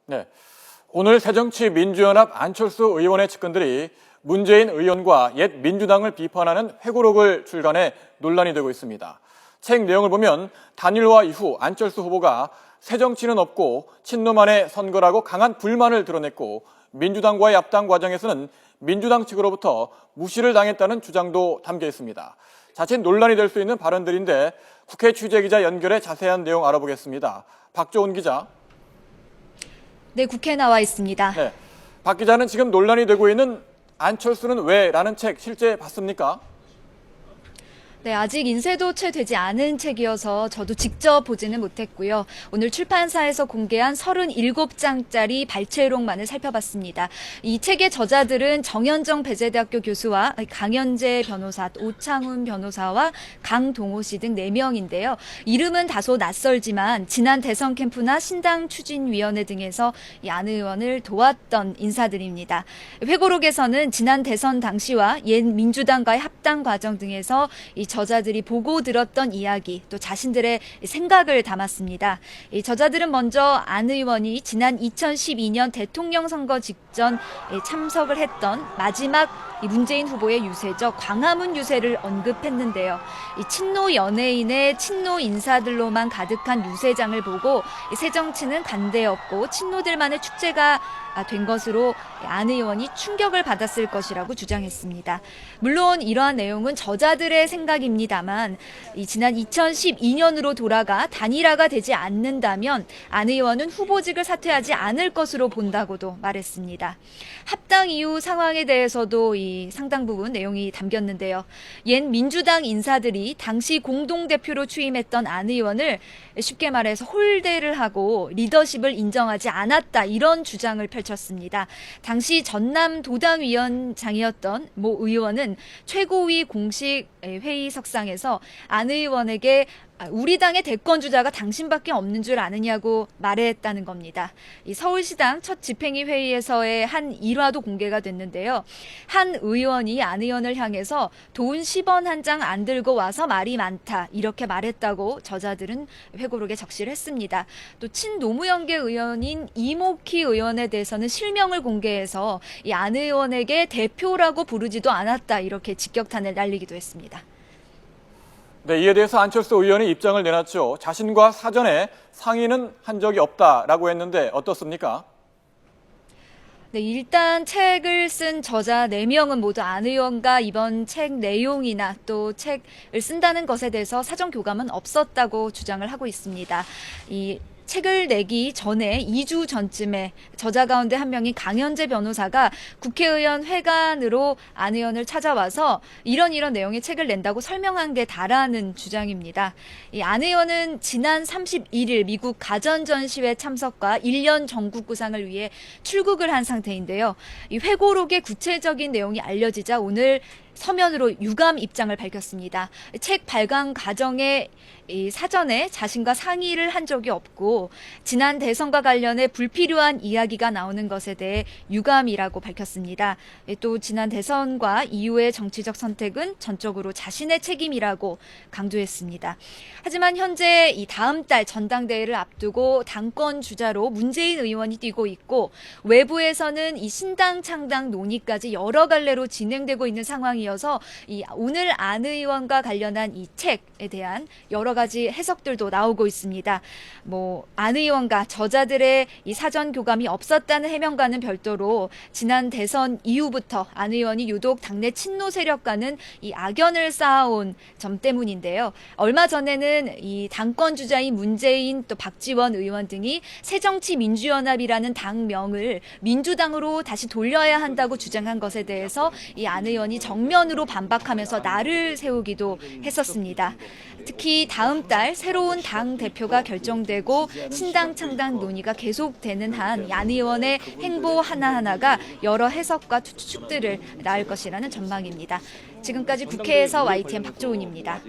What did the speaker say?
네, 오늘 새정치민주연합 안철수 의원의 측근들이 문재인 의원과 옛 민주당을 비판하는 회고록을 출간해 논란이 되고 있습니다. 책 내용을 보면 단일화 이후 안철수 후보가 새정치는 없고 친노만의 선거라고 강한 불만을 드러냈고 민주당과의 합당 과정에서는 민주당 측으로부터 무시를 당했다는 주장도 담겨 있습니다. 자칫 논란이 될 수 있는 발언들인데 국회 취재기자 연결해 자세한 내용 알아보겠습니다. 박조은 기자. 네, 국회에 나와 있습니다. 네, 박 기자는 지금 논란이 되고 있는 안철수는 왜? 라는 책 실제 봤습니까? 네, 아직 인쇄도 채 되지 않은 책이어서 저도 직접 보지는 못했고요. 오늘 출판사에서 공개한 37장짜리 발췌록만을 살펴봤습니다. 이 책의 저자들은 정현정 배재대학교 교수와 강현재 변호사, 오창훈 변호사와 강동호 씨 등 4명인데요. 이름은 다소 낯설지만 지난 대선 캠프나 신당 추진위원회 등에서 이 안 의원을 도왔던 인사들입니다. 회고록에서는 지난 대선 당시와 옛 민주당과의 합당 과정 등에서 이 저자들이 보고 들었던 이야기, 또 자신들의 생각을 담았습니다. 이 저자들은 먼저 안 의원이 지난 2012년 대통령 선거 직전 참석을 했던 마지막 문재인 후보의 유세죠. 광화문 유세를 언급했는데요. 이 친노 연예인의 친노 인사들로만 가득한 유세장을 보고 새정치는 간대였고 친노들만의 축제가 된 것으로 안 의원이 충격을 받았을 것이라고 주장했습니다. 물론 이러한 내용은 저자들의 생각입니다만 지난 2012년으로 돌아가 단일화가 되지 않는다면 안 의원은 후보직을 사퇴하지 않을 것으로 본다고도 말했습니다. 합당 이후 상황에 대해서도 이 상당 부분 내용이 담겼는데요. 옛 민주당 인사들이 당시 공동대표로 취임했던 안 의원을 쉽게 말해서 홀대를 하고 리더십을 인정하지 않았다, 이런 주장을 펼쳤습니다. 당시 전남 도당위원장이었던 모 의원은 최고위 공식 회의석상에서 안 의원에게 우리 당의 대권 주자가 당신밖에 없는 줄 아느냐고 말했다는 겁니다. 이 서울시당 첫 집행위 회의에서의 한 일화도 공개가 됐는데요. 한 의원이 안 의원을 향해서 돈 10원 한 장 안 들고 와서 말이 많다, 이렇게 말했다고 저자들은 회고록에 적시를 했습니다. 또 친노무현계 의원인 이모키 의원에 대해서는 실명을 공개해서 이 안 의원에게 대표라고 부르지도 않았다, 이렇게 직격탄을 날리기도 했습니다. 네, 이에 대해서 안철수 의원이 입장을 내놨죠. 자신과 사전에 상의는 한 적이 없다라고 했는데 어떻습니까? 네, 일단 책을 쓴 저자 4명은 모두 안 의원과 이번 책 내용이나 또 책을 쓴다는 것에 대해서 사전 교감은 없었다고 주장을 하고 있습니다. 이 책을 내기 전에 2주 전쯤에 저자 가운데 한 명인 강현재 변호사가 국회의원 회관으로 안 의원을 찾아와서 이런 내용의 책을 낸다고 설명한 게 다라는 주장입니다. 이 안 의원은 지난 31일 미국 가전 전시회 참석과 1년 전국 구상을 위해 출국을 한 상태인데요. 이 회고록의 구체적인 내용이 알려지자 오늘 서면으로 유감 입장을 밝혔습니다. 책 발간 과정에 사전에 자신과 상의를 한 적이 없고 지난 대선과 관련해 불필요한 이야기가 나오는 것에 대해 유감이라고 밝혔습니다. 또 지난 대선과 이후의 정치적 선택은 전적으로 자신의 책임이라고 강조했습니다. 하지만 현재 이 다음 달 전당대회를 앞두고 당권 주자로 문재인 의원이 뛰고 있고 외부에서는 이 신당 창당 논의까지 여러 갈래로 진행되고 있는 상황이어서 이 오늘 안 의원과 관련한 이 책에 대한 여러 가지 해석들도 나오고 있습니다. 안 의원과 저자들의 이 사전 교감이 없었다는 해명과는 별도로 지난 대선 이후부터 안 의원이 유독 당내 친노 세력과는 이 악연을 쌓아온 점 때문인데요. 얼마 전에는 이 당권 주자인 문재인 또 박지원 의원 등이 새정치민주연합이라는 당명을 민주당으로 다시 돌려야 한다고 주장한 것에 대해서 이 안 의원이 정면으로 반박하면서 날을 세우기도 했었습니다. 특히 다음 달 새로운 당 대표가 결정되고 신당 창당 논의가 계속되는 한 안 의원의 행보 하나하나가 여러 해석과 추측들을 낳을 것이라는 전망입니다. 지금까지 국회에서 YTN 박조은입니다.